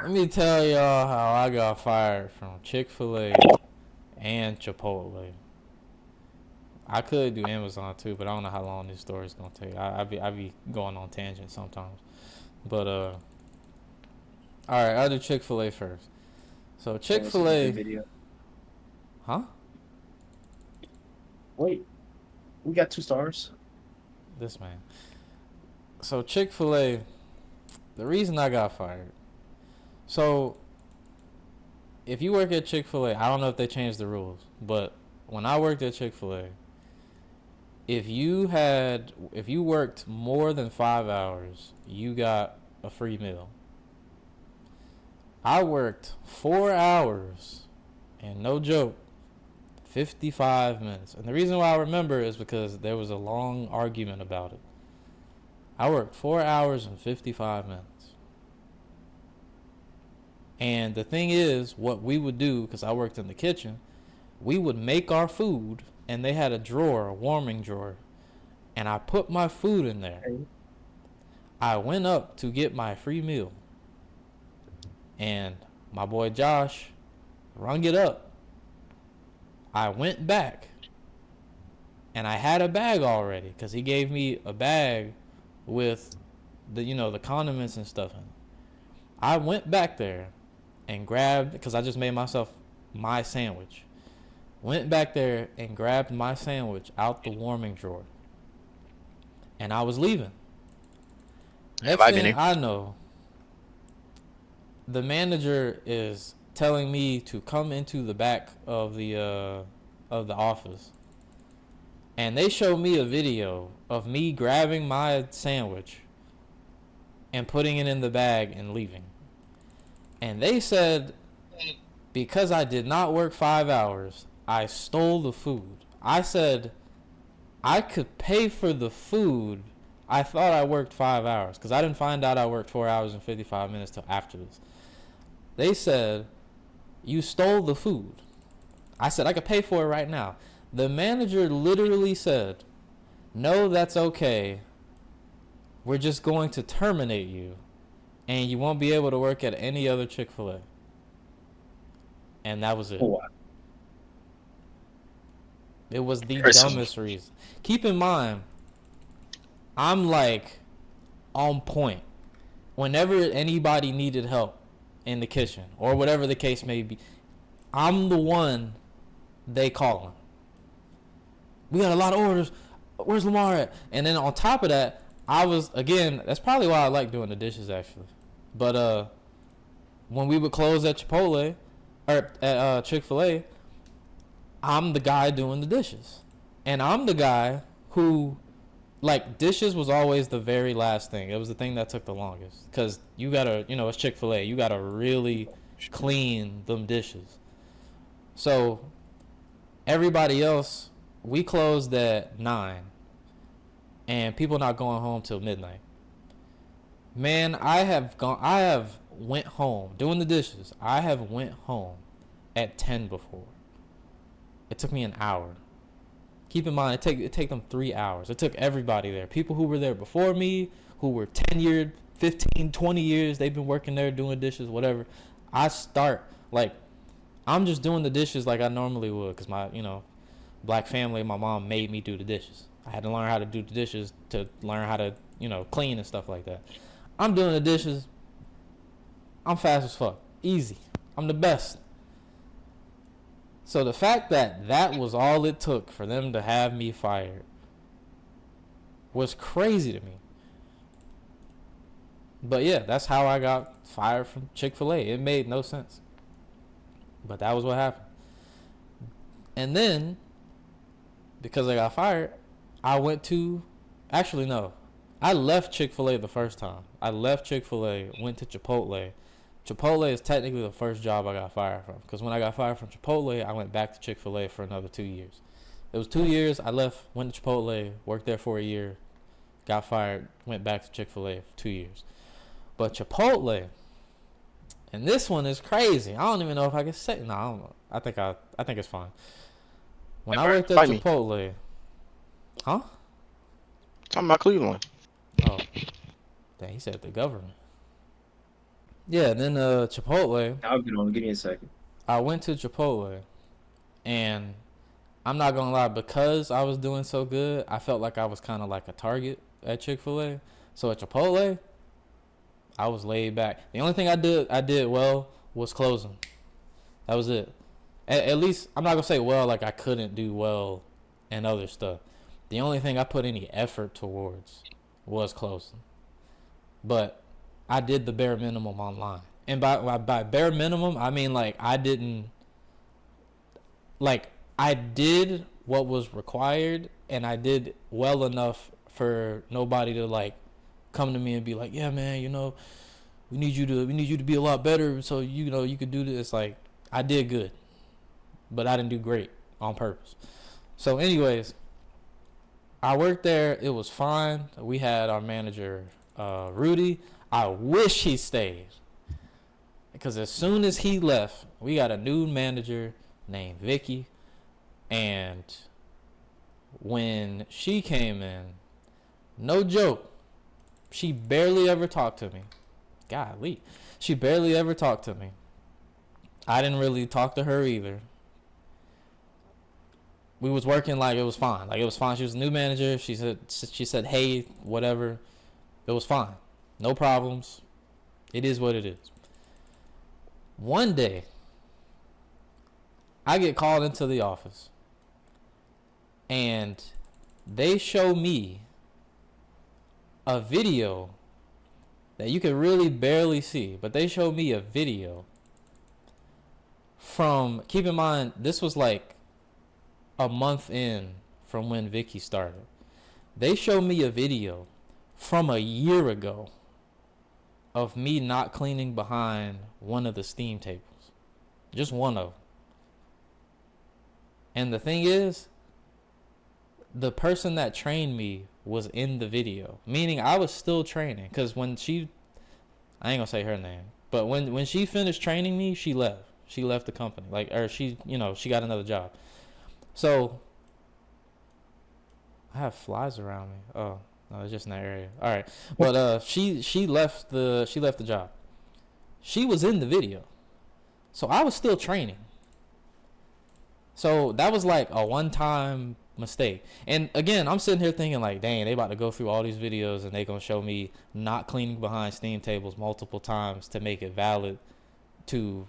Let me tell y'all how I got fired from Chick-fil-A and Chipotle. I could do Amazon too, but I don't know how long this story's gonna take. I be going on tangents sometimes. But all right, I'll do Chick-fil-A first. So That was such a good Chick-fil-A, video. huh? Wait, we got 2 stars. This man. So Chick-fil-A, the reason I got fired. So if you work at Chick-fil-A, I don't know if they changed the rules, but when I worked at Chick-fil-A, if you worked more than 5 hours, you got a free meal. I worked 4 hours, and no joke, 55 minutes. And the reason why I remember is because there was a long argument about it. I worked 4 hours and 55 minutes. And the thing is, what we would do, because I worked in the kitchen, we would make our food, and they had a drawer, a warming drawer, and I put my food in there. Okay. I went up to get my free meal, and my boy Josh rung it up. I went back, and I had a bag already, because he gave me a bag with the condiments and stuff in it. I went back there and grabbed, because I just made myself my sandwich. Went back there and grabbed my sandwich out the warming drawer. And I was leaving. Next thing I know, the manager is telling me to come into the back of the office. And they showed me a video of me grabbing my sandwich and putting it in the bag and leaving. And they said because I did not work 5 hours, I stole the food. I said I could pay for the food. I thought I worked 5 hours because I didn't find out I worked 4 hours and 55 minutes till after this. They said you stole the food. I said I could pay for it right now. The manager literally said, "No, that's okay. We're just going to terminate you, and you won't be able to work at any other Chick-fil-A." And that was it. Oh, wow. It was the dumbest reason. Keep in mind, I'm like on point. Whenever anybody needed help in the kitchen or whatever the case may be, I'm the one they calling. We got a lot of orders. Where's Lamar at? And then on top of that, I was, again, that's probably why I like doing the dishes actually. But when we would close at Chipotle or at Chick-fil-A, I'm the guy doing the dishes. And I'm the guy who, like, dishes was always the very last thing. It was the thing that took the longest. Because you gotta, it's Chick-fil-A. You gotta really clean them dishes. So, everybody else, we closed at 9. And people not going home till midnight. Man, I have went home doing the dishes. I have went home at 10 before. It took me an hour. Keep in mind, it take them 3 hours. It took everybody there. People who were there before me, who were 10 years, 15, 20 years, they've been working there doing dishes, whatever. I start, like, I'm just doing the dishes like I normally would because my, black family, my mom made me do the dishes. I had to learn how to do the dishes to learn how to, clean and stuff like that. I'm doing the dishes. I'm fast as fuck. Easy. I'm the best. So the fact that that was all it took for them to have me fired was crazy to me. But yeah, that's how I got fired from Chick-fil-A. It made no sense. But that was what happened. And then, because I got fired, I went to, actually no, I left Chick-fil-A the first time. I left Chick-fil-A, went to Chipotle. Chipotle is technically the first job I got fired from. Because when I got fired from Chipotle, I went back to Chick-fil-A for another 2 years. It was 2 years. I left, went to Chipotle, worked there for a year, got fired, went back to Chick-fil-A for 2 years. But Chipotle, and this one is crazy. I don't even know if I can say. No, I don't know. I think it's fine. When I worked at Chipotle, huh? Talking about Cleveland. Oh, dang, he said the government. Yeah, then Chipotle. I'll get on. Give me a second. I went to Chipotle, and I'm not gonna lie, because I was doing so good, I felt like I was kind of like a target at Chick-fil-A. So at Chipotle, I was laid back. The only thing I did well was closing. That was it. At least I'm not gonna say well like I couldn't do well and other stuff. The only thing I put any effort towards was closing. But I did the bare minimum online. And by bare minimum, I mean like I did what was required, and I did well enough for nobody to like come to me and be like, "Yeah, man, we need you to be a lot better so you could do this." Like, I did good, but I didn't do great on purpose. So anyways, I worked there. It was fine. We had our manager, Rudy. I wish he stayed, because as soon as he left, we got a new manager named Vicky. And when she came in, no joke, she barely ever talked to me. Golly, she barely ever talked to me. I didn't really talk to her either. We was working like it was fine. Like, it was fine. She was a new manager. She said, "Hey, whatever." It was fine. No problems. It is what it is. One day, I get called into the office, and they show me a video that you can really barely see, but they showed me a video from, keep in mind, this was like a month in from when Vicky started. They showed me a video from a year ago of me not cleaning behind one of the steam tables. Just one of them. And the thing is, the person that trained me was in the video, meaning I was still training. Because when I ain't gonna say her name, but when she finished training me, she left. She left the company, she got another job. So I have flies around me. Oh no, it's just in that area. All right, but she left the job. She was in the video, so I was still training. So that was like a one-time mistake. And again, I'm sitting here thinking like, dang, they about to go through all these videos and they gonna show me not cleaning behind steam tables multiple times to make it valid to,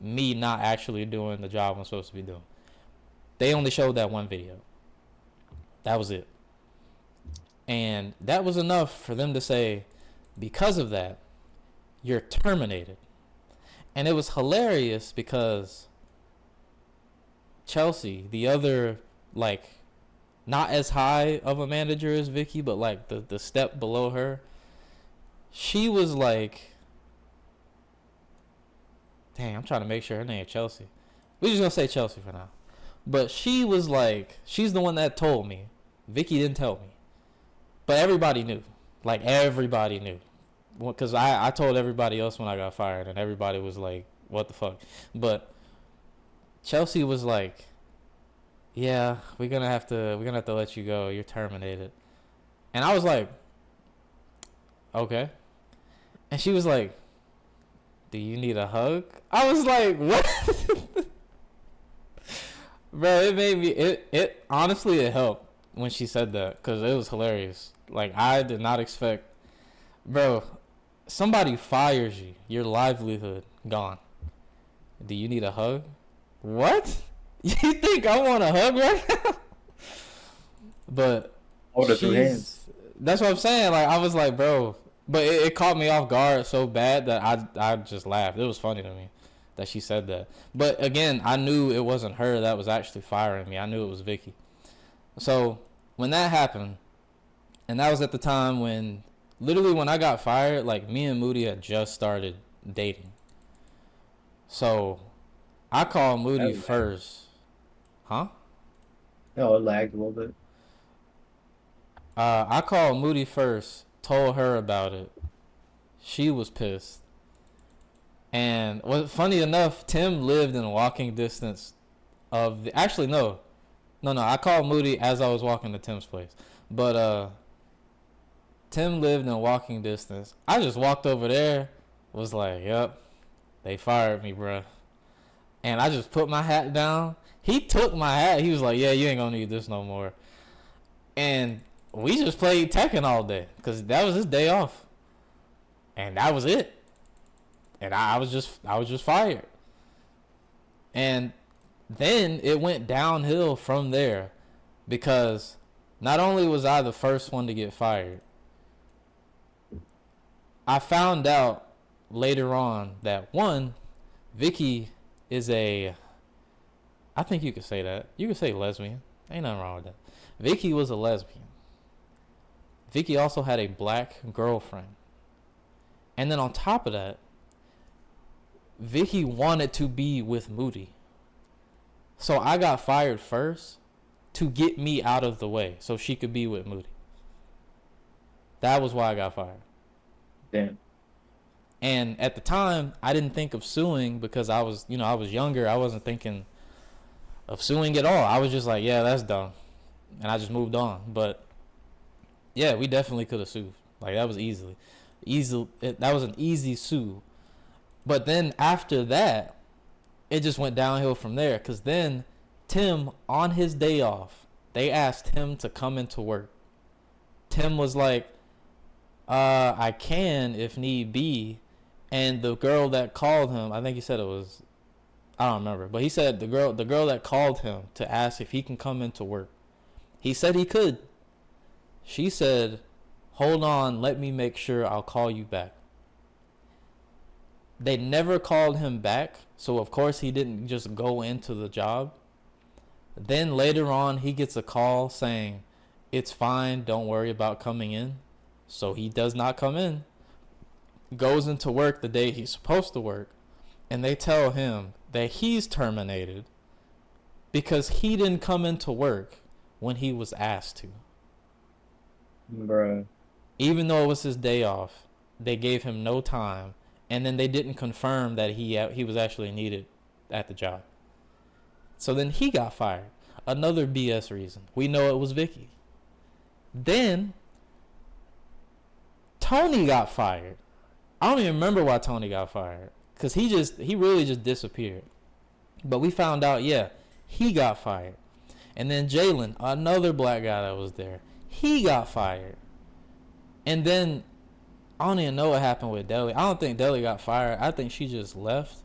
me not actually doing the job I'm supposed to be doing. They only showed that one video. That was it. And that was enough for them to say, because of that, you're terminated. And it was hilarious because Chelsea, the other, not as high of a manager as Vicky, but like the step below her, she was like, dang, I'm trying to make sure her name is Chelsea. We're just gonna say Chelsea for now. But she was like, she's the one that told me. Vicky didn't tell me, but everybody knew. Like, everybody knew, because I told everybody else when I got fired, and everybody was like, "What the fuck?" But Chelsea was like, "Yeah, we're gonna have to let you go. You're terminated." And I was like, "Okay." And she was like, "Do you need a hug?" I was like, "What?" Bro, it made me, it honestly, it helped when she said that, because it was hilarious. Like, I did not expect, bro, somebody fires you, your livelihood gone. Do you need a hug? What? You think I want a hug right now? But Hold the two hands. That's what I'm saying. Like, I was like, bro, but it caught me off guard so bad that I just laughed. It was funny to me that she said that. But again, I knew it wasn't her that was actually firing me. I knew it was Vicky. So when that happened, and that was at the time when, literally when I got fired, like, me and Moody had just started dating. So I called Moody first. Huh? No, it lagged a little bit. I called Moody first, told her about it. She was pissed. And funny enough, Tim lived in walking distance of actually no. I called Moody as I was walking to Tim's place. But Tim lived in walking distance. I just walked over there, was like, yep, they fired me, bruh. And I just put my hat down. He took my hat. He was like, yeah, you ain't gonna need this no more. And we just played Tekken all day because that was his day off. And that was it. And I was just fired. And then it went downhill from there because not only was I the first one to get fired, I found out later on that one, Vicky is I think you could say that. You could say lesbian. Ain't nothing wrong with that. Vicky was a lesbian. Vicky also had a black girlfriend. And then on top of that, Vicky wanted to be with Moody. So I got fired first to get me out of the way so she could be with Moody. That was why I got fired. Damn. And at the time, I didn't think of suing because I was younger. I wasn't thinking of suing at all. I was just like, yeah, that's dumb. And I just moved on. But yeah, we definitely could have sued. Like that was that was an easy sue. But then after that, it just went downhill from there. Because then Tim, on his day off, they asked him to come into work. Tim was like, I can if need be. And the girl that called him, I think he said it was, I don't remember. But he said the girl that called him to ask if he can come into work. He said he could. She said, hold on, let me make sure, I'll call you back. They never called him back, so of course he didn't just go into the job. Then later on, he gets a call saying, it's fine, don't worry about coming in. So he does not come in, goes into work the day he's supposed to work, and they tell him that he's terminated because he didn't come into work when he was asked to. Bruh. Even though it was his day off, they gave him no time. And then they didn't confirm that he was actually needed at the job. So then he got fired. Another BS reason. We know it was Vicky. Then Tony got fired. I don't even remember why Tony got fired. Because he really just disappeared. But we found out, yeah, he got fired. And then Jalen, another black guy that was there, he got fired. And then I don't even know what happened with Deli. I don't think Deli got fired. I think she just left.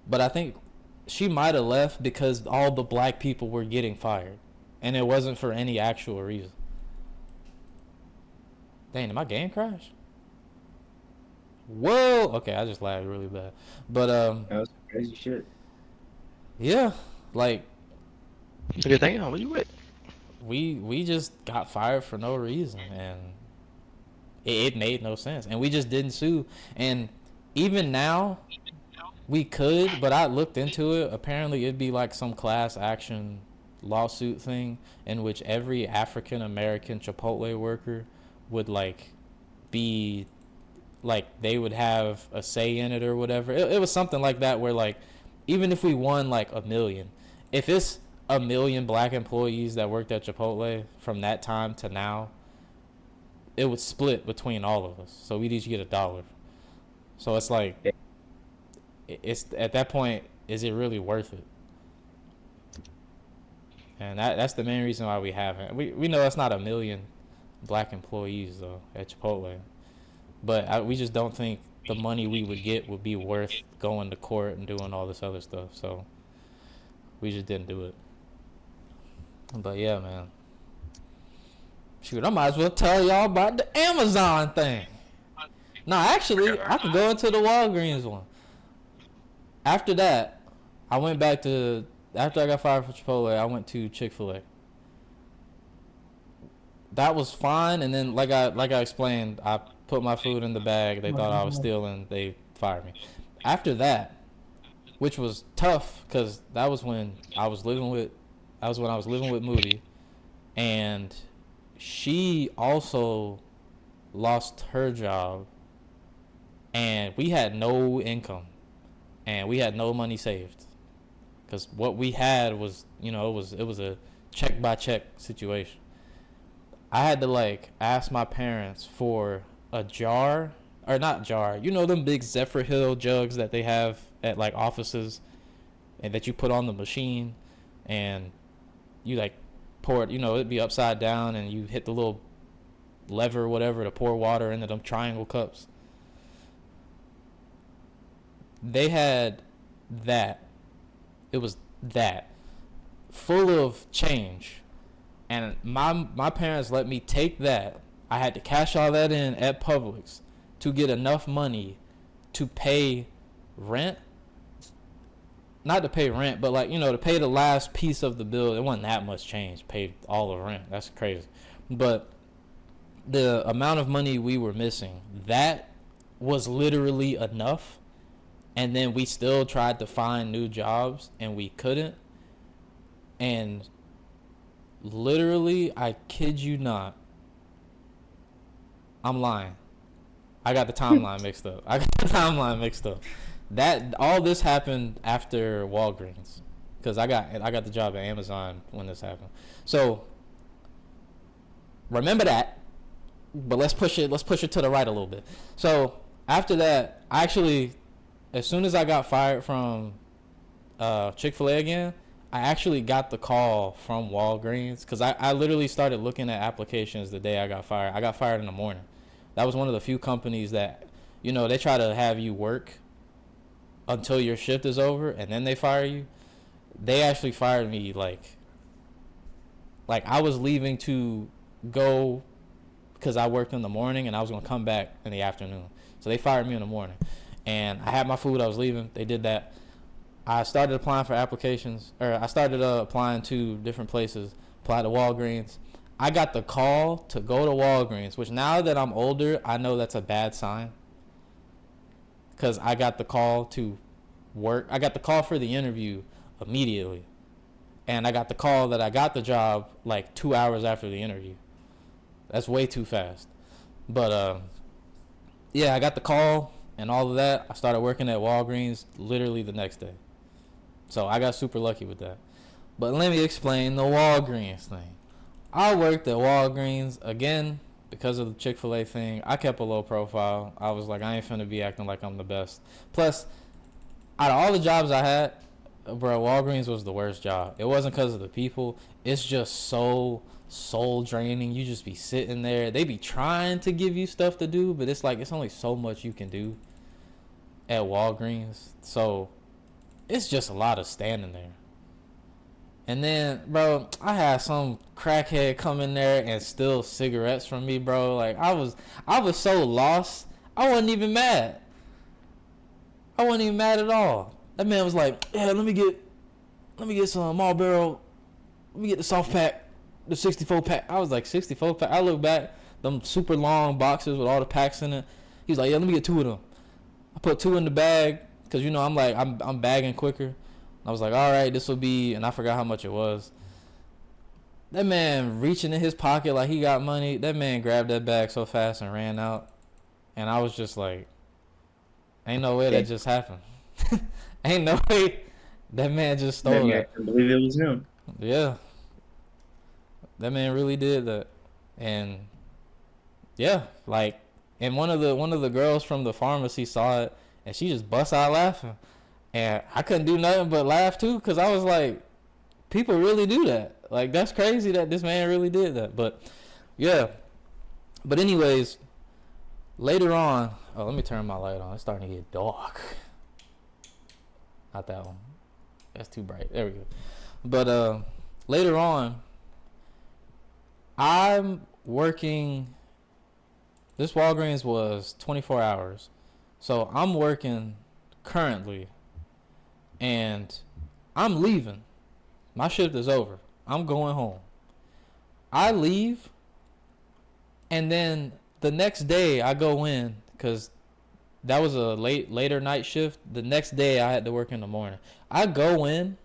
But I think she might have left because all the black people were getting fired. And it wasn't for any actual reason. Dang, did my game crash? Whoa! Okay, I just lagged really bad. But, That was crazy shit. yeah, like, Good thing, where you at? we just got fired for no reason. And it made no sense. And we just didn't sue. And even now, we could, but I looked into it. Apparently, it'd be like some class action lawsuit thing in which every African American Chipotle worker would like be like they would have a say in it or whatever. It was something like that where like even if we won like 1 million, if it's 1 million black employees that worked at Chipotle from that time to now, it would split between all of us. So we'd each get $1. So it's like, it's at that point, is it really worth it? And that's the main reason why we haven't. We know it's not 1 million black employees though at Chipotle, but we just don't think the money we would get would be worth going to court and doing all this other stuff. So we just didn't do it. But yeah, man. Shoot, I might as well tell y'all about the Amazon thing. No, actually, I could go into the Walgreens one. After that, I went back to, after I got fired from Chipotle, I went to Chick-fil-A. That was fine, and then like I explained, I put my food in the bag. They thought I was stealing. They fired me. After that, which was tough, because that was when I was living with Moody, and she also lost her job, and we had no income, and we had no money saved, because what we had was, it was a check by check situation. I had to like ask my parents for a jar, or not jar, you know them big Zephyr Hill jugs that they have at like offices and that you put on the machine and you like pour it, you know, it'd be upside down and you hit the little lever or whatever to pour water into them triangle cups. They had that. It was that full of change, and my parents let me take that. I had to cash all that in at Publix to get enough money to pay rent. Not to pay rent, but like, you know, to pay the last piece of the bill. It wasn't that much change. Paid all the rent. That's crazy. But the amount of money we were missing, that was literally enough. And then we still tried to find new jobs and we couldn't. And literally, I kid you not, I'm lying. I got the timeline mixed up. That all this happened after Walgreens, because I got the job at Amazon when this happened. So remember that, but let's push it to the right a little bit. So after that, actually, as soon as I got fired from Chick-fil-A again, I actually got the call from Walgreens, because I literally started looking at applications the day I got fired. I got fired in the morning. That was one of the few companies that, you know, they try to have you work until your shift is over and then they fire you. They actually fired me like I was leaving to go because I worked in the morning and I was going to come back in the afternoon. So they fired me in the morning. And I had my food. I was leaving. They did that. I started applying for applications, or I started applying to different places, applied to Walgreens. I got the call to go to Walgreens, which now that I'm older, I know that's a bad sign. Because I got the call to work. I got the call for the interview immediately. And I got the call that I got the job like 2 hours after the interview. That's way too fast. But, yeah, I got the call and all of that. I started working at Walgreens literally the next day. So I got super lucky with that. But let me explain the Walgreens thing. I worked at Walgreens again because of the Chick-fil-A thing. I kept a low profile. I was like, I ain't finna be acting like I'm the best. Plus, out of all the jobs I had, bro, Walgreens was the worst job. It wasn't because of the people. It's just so soul draining. You just be sitting there. They be trying to give you stuff to do, but it's like, it's only so much you can do at Walgreens. So it's just a lot of standing there. And then, bro, I had some crackhead come in there and steal cigarettes from me, bro. Like, I was so lost. I wasn't even mad. I wasn't even mad at all. That man was like, yeah, let me get some Marlboro. Let me get the soft pack, the 64 pack. I was like, 64 pack? I look back, them super long boxes with all the packs in it. He was like, yeah, let me get 2 of them. I put 2 in the bag, because, you know, I'm bagging quicker. I was like, all right, this will be, and I forgot how much it was. That man reaching in his pocket like he got money. That man grabbed that bag so fast and ran out. And I was just like, ain't no way that just happened. Ain't no way that man just stole that. I believe it was him. Yeah. That man really did that. And yeah, like, and one of the girls from the pharmacy saw it and she just bust out laughing. And I couldn't do nothing but laugh too, because I was like, people really do that. Like, that's crazy that this man really did that. But yeah. But anyways, later on, oh, let me turn my light on. It's starting to get dark. Not that one. That's too bright. There we go. But later on, I'm working. This Walgreens was 24 hours. So I'm working currently. And I'm leaving. My shift is over. I'm going home. I leave. And then the next day I go in, because that was a later night shift. The next day I had to work in the morning. I go in.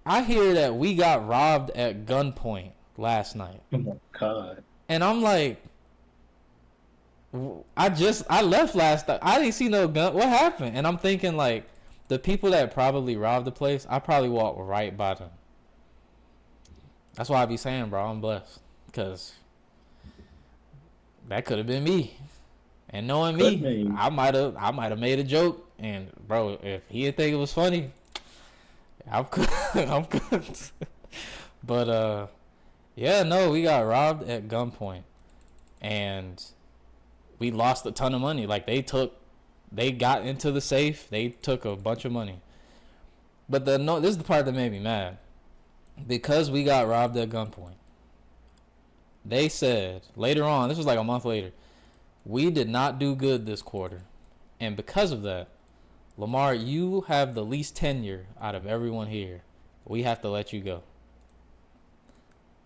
I hear that we got robbed at gunpoint last night. Oh my God. And I'm like, I left last night. I didn't see no gun. What happened? And I'm thinking like, the people that probably robbed the place, I probably walked right by them. That's why I be saying, bro, I'm blessed. because that could have been me. And knowing Could me, be. I might have made a joke. And bro, if he didn't think it was funny, I'm cooked. But yeah, no, we got robbed at gunpoint, and we lost a ton of money. Like they got into the safe, they took a bunch of money. But this is the part that made me mad, because we got robbed at gunpoint. They said later on, this was like a month later, we did not do good this quarter, and because of that, Lamar, you have the least tenure out of everyone here. We have to let you go.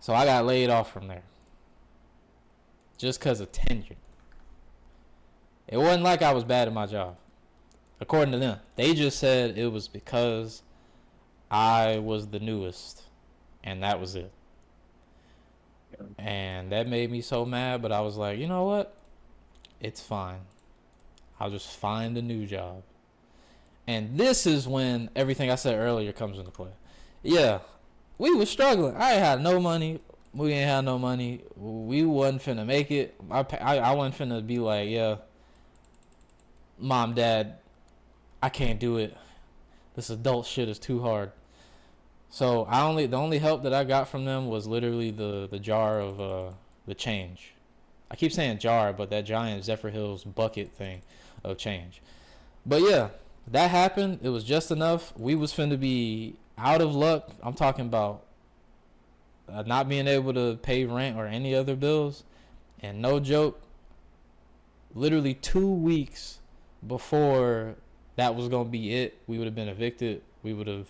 So I got laid off from there. Just because of tenure. It wasn't like I was bad at my job. According to them. They just said it was because I was the newest. And that was it. And that made me so mad. But I was like, you know what? It's fine. I'll just find a new job. And this is when everything I said earlier comes into play. Yeah, we was struggling. I ain't had no money. We ain't had no money. We wasn't finna make it. I wasn't finna be like, yeah, Mom, Dad, I can't do it. This adult shit is too hard. So the only help that I got from them was literally the jar of the change. I keep saying jar, but that giant Zephyr Hills bucket thing of change. But yeah, that happened. It was just enough. We was finna be out of luck. I'm talking about not being able to pay rent or any other bills. And no joke, literally 2 weeks before that was going to be it, we would have been evicted. We would have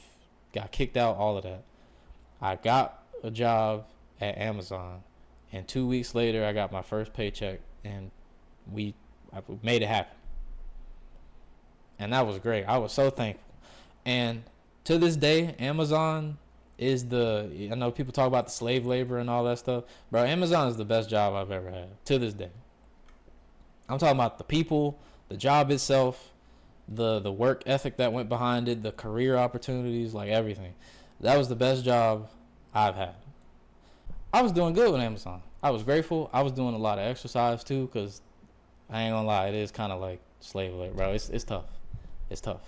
got kicked out, all of that. I got a job at Amazon. And 2 weeks later, I got my first paycheck. And I made it happen. And that was great. I was so thankful. And to this day, Amazon is I know people talk about the slave labor and all that stuff. Bro, Amazon is the best job I've ever had. To this day. I'm talking about the people, the job itself, the work ethic that went behind it, the career opportunities, like everything. That was the best job I've had. I was doing good with Amazon. I was grateful. I was doing a lot of exercise too, because I ain't gonna lie, it is kind of like slave labor, bro. It's tough. It's tough.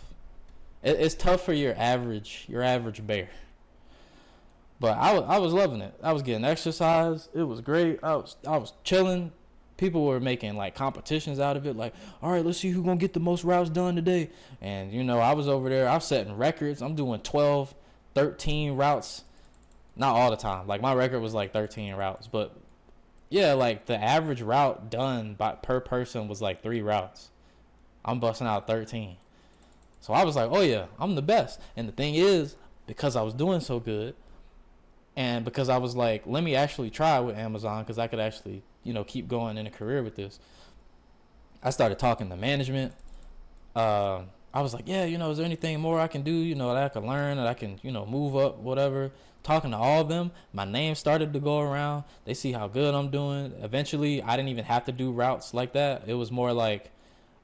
It's tough for your average bear. But I was loving it. I was getting exercise. It was great. I was chilling. People were making like competitions out of it. Like, all right, let's see who's gonna get the most routes done today. And you know, I was over there. I was setting records. I'm doing 12, 13 routes. Not all the time. Like my record was like 13 routes. But yeah, like the average route done per person was like 3 routes. I'm busting out 13. So I was like, oh yeah, I'm the best. And the thing is, because I was doing so good, and because I was like, let me actually try with Amazon, because I could actually, keep going in a career with this. I started talking to management. I was like, yeah, is there anything more I can do, that I can learn, that I can, move up, whatever. Talking to all of them, my name started to go around. They see how good I'm doing. Eventually, I didn't even have to do routes like that. It was more like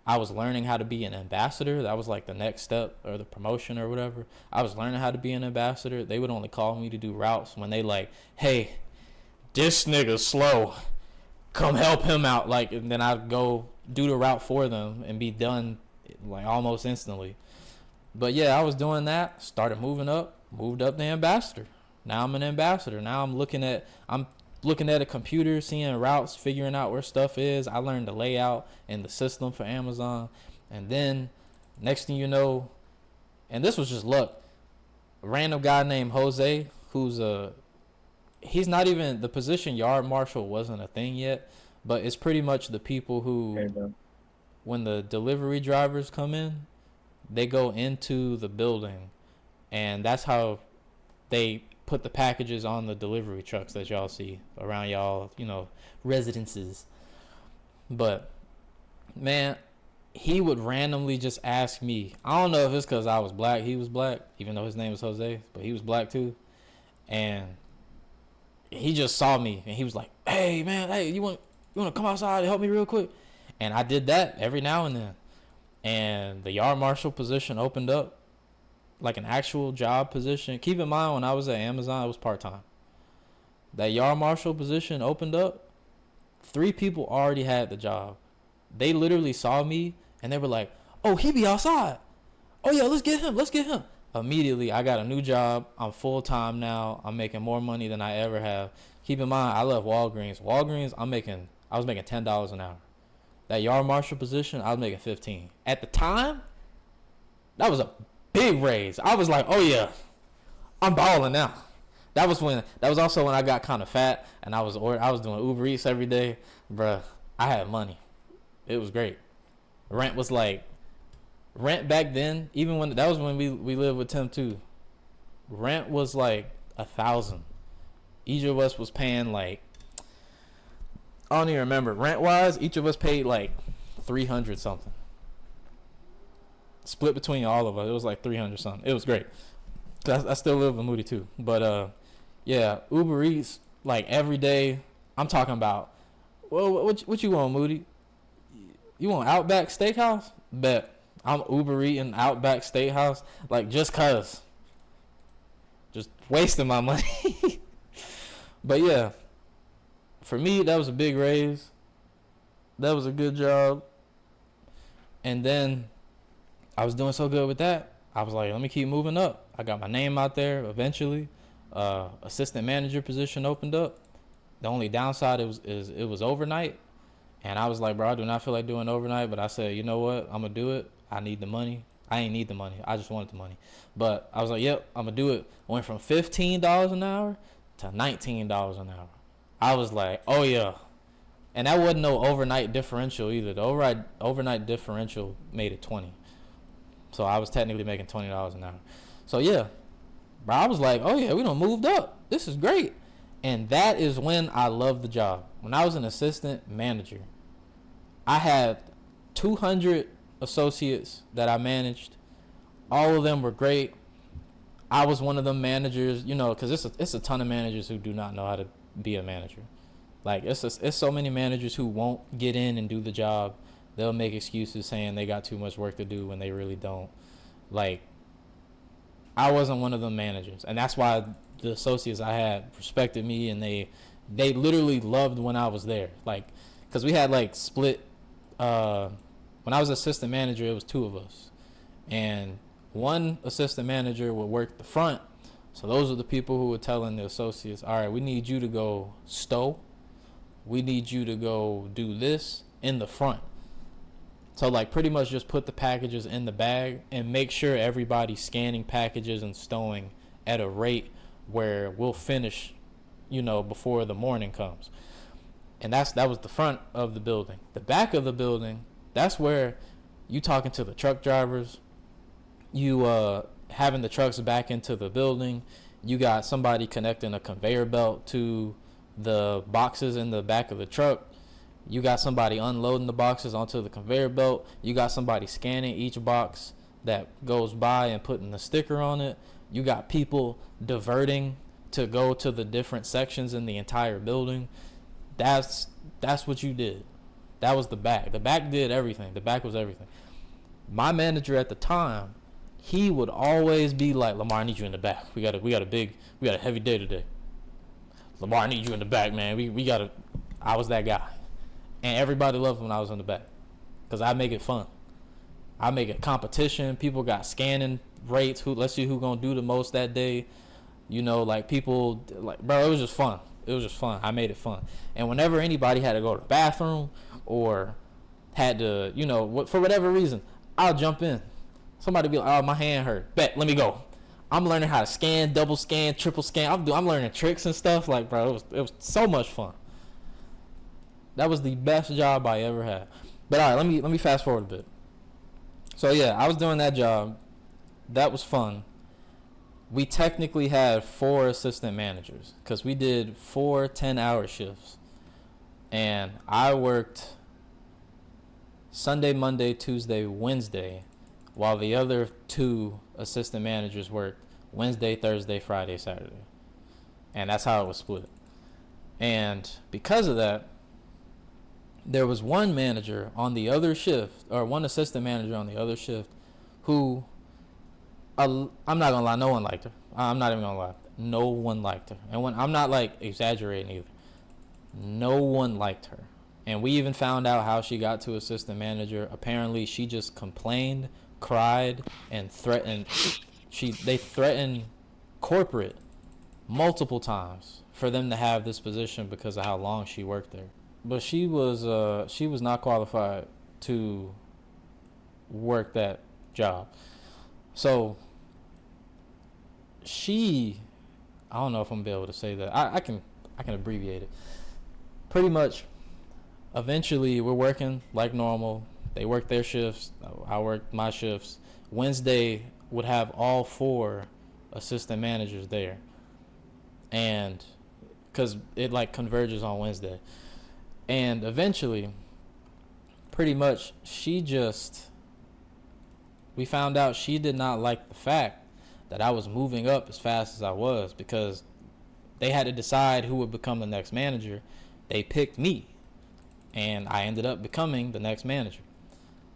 I was learning how to be an ambassador. That was like the next step, or the promotion or whatever. I was learning how to be an ambassador. They would only call me to do routes when they like, hey, this nigga's slow. Come help him out. Like, and then I'd go do the route for them and be done like almost instantly. But yeah, I was doing that. Started moved up to ambassador. Now I'm an ambassador. Now I'm looking at a computer, seeing routes, figuring out where stuff is. I learned the layout and the system for Amazon. And then next thing you know, and this was just luck, a random guy named Jose, he's not even, the position yard marshal wasn't a thing yet, but it's pretty much the people who, when the delivery drivers come in, they go into the building, and that's how they put the packages on the delivery trucks that y'all see around y'all, residences. But man, he would randomly just ask me. I don't know if it's because I was black, he was black, even though his name was Jose, but he was black too. And he just saw me and he was like, hey man, hey, you want to come outside and help me real quick? And I did that every now and then. And the yard marshal position opened up, like an actual job position. Keep in mind, when I was at Amazon, it was part-time. that yard marshal position opened up, 3 people already had the job. They literally saw me and they were like, "Oh, he be outside. Oh yeah, let's get him. Let's get him." Immediately, I got a new job. I'm full time now. I'm making more money than I ever have. Keep in mind, I left Walgreens. I was making $10 an hour. That yard marshal position, I was making 15. At the time, that was a big raise. I was like, "Oh yeah, I'm balling now." That was also when I got kind of fat and I was doing Uber Eats every day, bruh. I had money. It was great. Rent back then, even when that was when we lived with Tim too. Rent was like 1,000. Each of us was paying like, I don't even remember. Rent wise, each of us paid like 300 something. Split between all of us, it was like 300 something. It was great. I still live with Moody too, but yeah, Uber Eats like every day. I'm talking about. Well, what you want, Moody? You want Outback Steakhouse? Bet. I'm Uber eating Outback Steakhouse, like just cause. Just wasting my money. But yeah, for me that was a big raise. That was a good job. And then I was doing so good with that, I was like, let me keep moving up. I got my name out there eventually. Assistant manager position opened up. The only downside it was overnight. And I was like, bro, I do not feel like doing overnight. But I said, you know what? I'm going to do it. I need the money. I ain't need the money. I just wanted the money. But I was like, yep, I'm going to do it. Went from $15 an hour to $19 an hour. I was like, oh, yeah. And that wasn't no overnight differential either. The overnight differential made it 20. So I was technically making $20 an hour. So, yeah. Bro, I was like, oh, yeah, we done moved up. This is great. And that is when I loved the job. When I was an assistant manager, I had 200 associates that I managed. All of them were great. I was one of them managers, you know, because it's a ton of managers who do not know how to be a manager. Like, it's so many managers who won't get in and do the job. They'll make excuses saying they got too much work to do when they really don't. Like, I wasn't one of them managers. And that's why the associates I had respected me, and they literally loved when I was there. Like, because we had, like, split. When I was assistant manager, it was 2 of us. And one assistant manager would work the front. So those are the people who were telling the associates, all right, we need you to go stow. We need you to go do this in the front. So, like, pretty much just put the packages in the bag and make sure everybody's scanning packages and stowing at a rate where we'll finish, you know, before the morning comes. And that was the front of the building. The back of the building, that's where you talking to the truck drivers, you having the trucks back into the building, you got somebody connecting a conveyor belt to the boxes in the back of the truck. You got somebody unloading the boxes onto the conveyor belt. You got somebody scanning each box that goes by and putting the sticker on it. You got people diverting to go to the different sections in the entire building. That's what you did. That was the back. The back did everything. The back was everything. My manager at the time, he would always be like, Lamar, I need you in the back. We got a heavy day today. Lamar, I need you in the back, man. I was that guy. And everybody loved when I was in the back, because I make it fun. I make it competition. People got scanning rates. Let's see who gonna do the most that day. You know, like, people, like, bro, it was just fun. It was just fun. I made it fun. And whenever anybody had to go to the bathroom or had to, you know, for whatever reason, I'll jump in. Somebody be like, oh, my hand hurt. Bet, let me go. I'm learning how to scan, double scan, triple scan. I'm learning tricks and stuff. Like, bro, it was so much fun. That was the best job I ever had. But all right, let me fast forward a bit. So yeah, I was doing that job. That was fun. We technically had 4 assistant managers because we did 4 10-hour shifts. And I worked Sunday, Monday, Tuesday, Wednesday, while the other 2 assistant managers worked Wednesday, Thursday, Friday, Saturday. And that's how it was split. And because of that, there was one manager on the other shift, or one assistant manager on the other shift, who, I'm not going to lie, no one liked her. I'm not even going to lie. No one liked her. And when I'm not like exaggerating either, no one liked her. And we even found out how she got to assistant manager. Apparently, she just complained, cried, and threatened. They threatened corporate multiple times for them to have this position because of how long she worked there. But she was not qualified to work that job. So I don't know if I'm gonna be able to say that. I can abbreviate it. Pretty much, eventually we're working like normal. They work their shifts. I worked my shifts. Wednesday would have all 4 assistant managers there. And because it like converges on Wednesday. And eventually, pretty much, we found out she did not like the fact that I was moving up as fast as I was, because they had to decide who would become the next manager. They picked me, and I ended up becoming the next manager.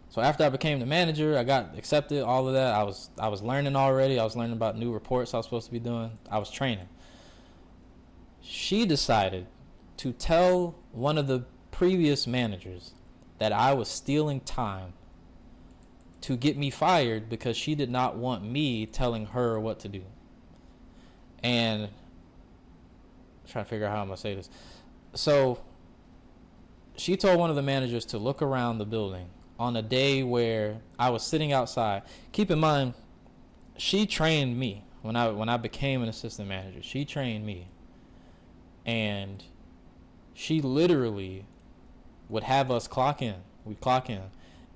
So after I became the manager, I got accepted, all of that. I was learning already. I was learning about new reports I was supposed to be doing. I was training. She decided to tell one of the previous managers that I was stealing time to get me fired because she did not want me telling her what to do. And I'm trying to figure out how I'm going to say this. So she told one of the managers to look around the building on a day where I was sitting outside. Keep in mind, she trained me when I became an assistant manager. She trained me. And she literally would have us clock in. We'd clock in.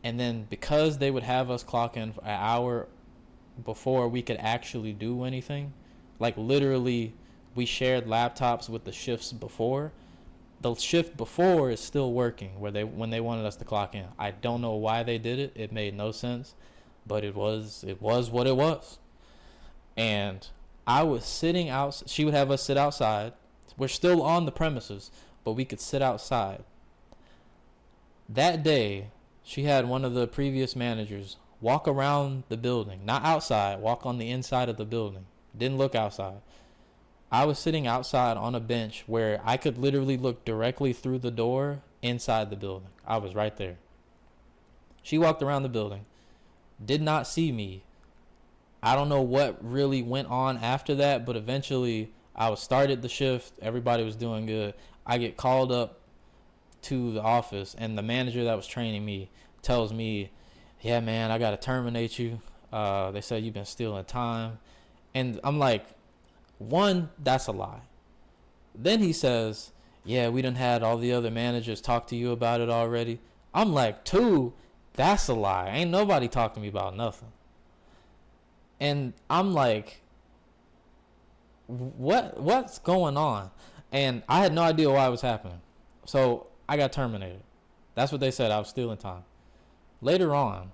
And then because they would have us clock in an hour before we could actually do anything, like literally we shared laptops with the shifts before. The shift before is still working when they wanted us to clock in. I don't know why they did it. It made no sense, but it was what it was. And I was sitting out. She would have us sit outside. We're still on the premises, but we could sit outside. That day, she had one of the previous managers walk around the building, not outside, walk on the inside of the building. Didn't look outside. I was sitting outside on a bench where I could literally look directly through the door inside the building. I was right there. She walked around the building, did not see me. I don't know what really went on after that, but eventually I was started the shift. Everybody was doing good. I get called up to the office, and the manager that was training me tells me, yeah, man, I got to terminate you. They said you've been stealing time. And I'm like, one, that's a lie. Then he says, yeah, we done had all the other managers talk to you about it already. I'm like, 2, that's a lie. Ain't nobody talked to me about nothing. And I'm like, what's going on? And I had no idea why it was happening. So I got terminated. That's what they said. I was stealing time. Later on,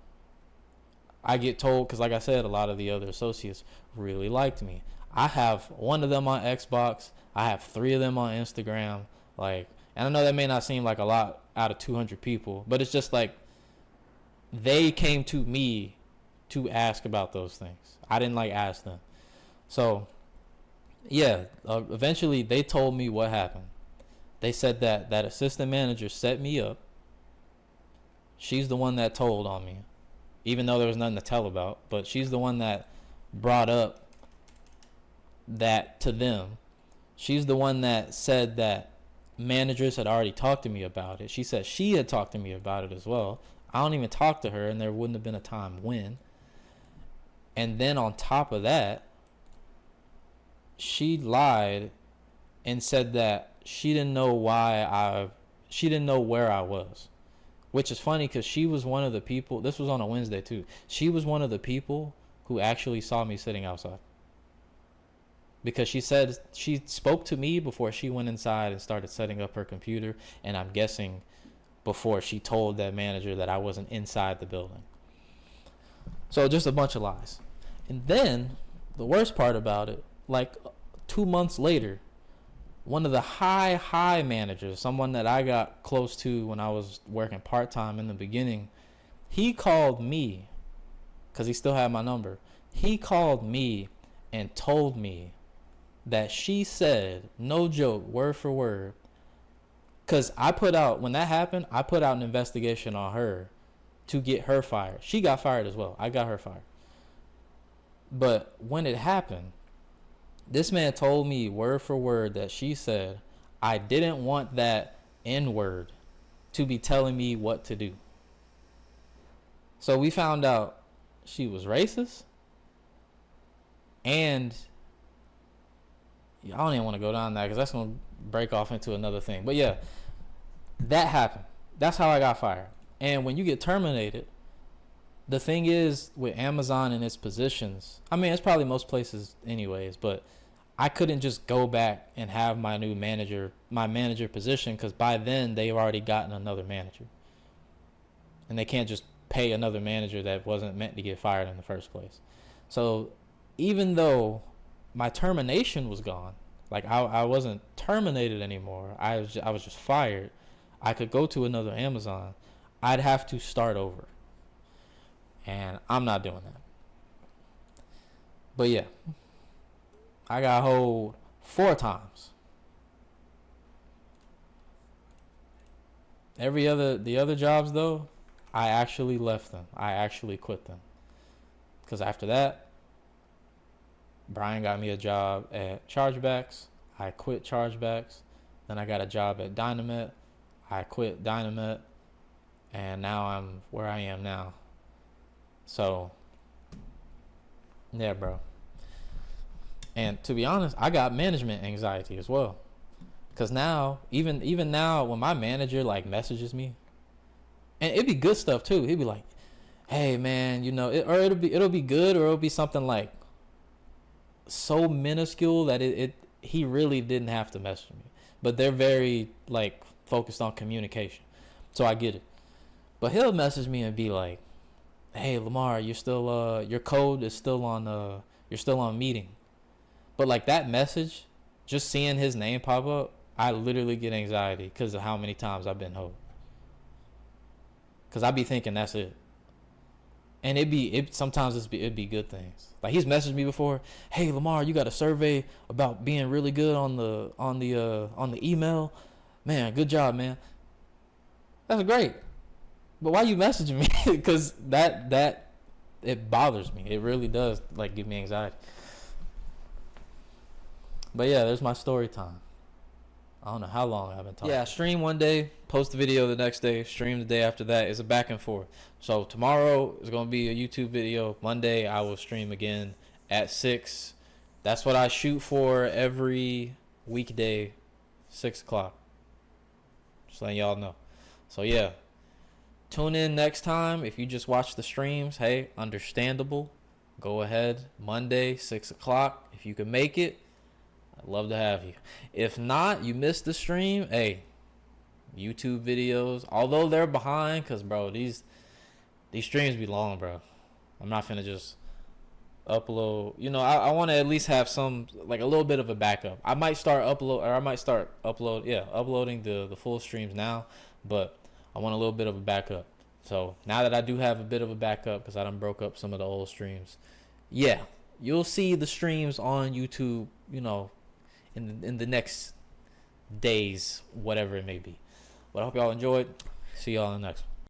I get told, because like I said, a lot of the other associates really liked me. I have one of them on Xbox. I have 3 of them on Instagram. Like, and I know that may not seem like a lot out of 200 people, but it's just like they came to me to ask about those things. I didn't like ask them. So yeah, eventually they told me what happened. They said that assistant manager set me up. She's the one that told on me, even though there was nothing to tell about, but she's the one that brought up that to them. She's the one that said that managers had already talked to me about it. She said she had talked to me about it as well. I don't even talk to her, and there wouldn't have been a time when. And then on top of that, she lied and said that she didn't know she didn't know where I was. Which is funny because she was one of the people, this was on a Wednesday too. She was one of the people who actually saw me sitting outside. Because she said she spoke to me before she went inside and started setting up her computer. And I'm guessing before she told that manager that I wasn't inside the building. So just a bunch of lies. And then the worst part about it, like 2 months later, one of the high managers, someone that I got close to when I was working part-time in the beginning, he called me because he still had my number. He called me and told me that she said, no joke, word for word. Because I put out, when that happened, I put out an investigation on her to get her fired. She got fired as well. I got her fired. But when it happened, this man told me word for word that she said, I didn't want that N-word to be telling me what to do. So we found out she was racist. And I don't even want to go down that because that's going to break off into another thing. But yeah, that happened. That's how I got fired. And when you get terminated, the thing is with Amazon and its positions, I mean, it's probably most places anyways, but I couldn't just go back and have my new manager, my manager position, because by then they've already gotten another manager. And they can't just pay another manager that wasn't meant to get fired in the first place. So even though my termination was gone, like I wasn't terminated anymore, I was just fired, I could go to another Amazon, I'd have to start over. And I'm not doing that. But yeah, I got hold 4 times. The other jobs though, I actually left them. I actually quit them. Because after that, Brian got me a job at Chargebacks. I quit Chargebacks. Then I got a job at Dynamet. I quit Dynamet. And now I'm where I am now. So, yeah, bro. And to be honest, I got management anxiety as well. Because now, even now, when my manager, like, messages me, and it'd be good stuff, too. He'd be like, hey, man, you know, it'll be good, or it'll be something, like, so minuscule that he really didn't have to message me. But they're very, like, focused on communication. So I get it. But he'll message me and be like, hey, Lamar, you're still, your code is still on, you're still on meeting. But, like, that message, just seeing his name pop up, I literally get anxiety because of how many times I've been hoed. Because I be thinking that's it. And sometimes it'd be good things. Like, he's messaged me before, hey, Lamar, you got a survey about being really good on the email. Man, good job, man. That's great. But why you messaging me? Because that it bothers me. It really does, like, give me anxiety. But yeah, there's my story time. I don't know how long I've been talking. Yeah, stream one day, post the video the next day, stream the day after that. It's a back and forth. So tomorrow is going to be a YouTube video. Monday I will stream again at 6. That's what I shoot for every weekday, 6 o'clock. Just letting y'all know. So yeah, tune in next time. If you just watch the streams, hey, understandable. Go ahead, Monday, 6 o'clock. If you can make it, I'd love to have you. If not, you missed the stream, hey, YouTube videos, although they're behind, because, bro, these streams be long, bro. I'm not finna just upload. You know, I want to at least have some, like, a little bit of a backup. I might start uploading the full streams now, but I want a little bit of a backup. So now that I do have a bit of a backup, because I done broke up some of the old streams, yeah, you'll see the streams on YouTube, you know, in the next days, whatever it may be. But I hope y'all enjoyed. See y'all in the next one.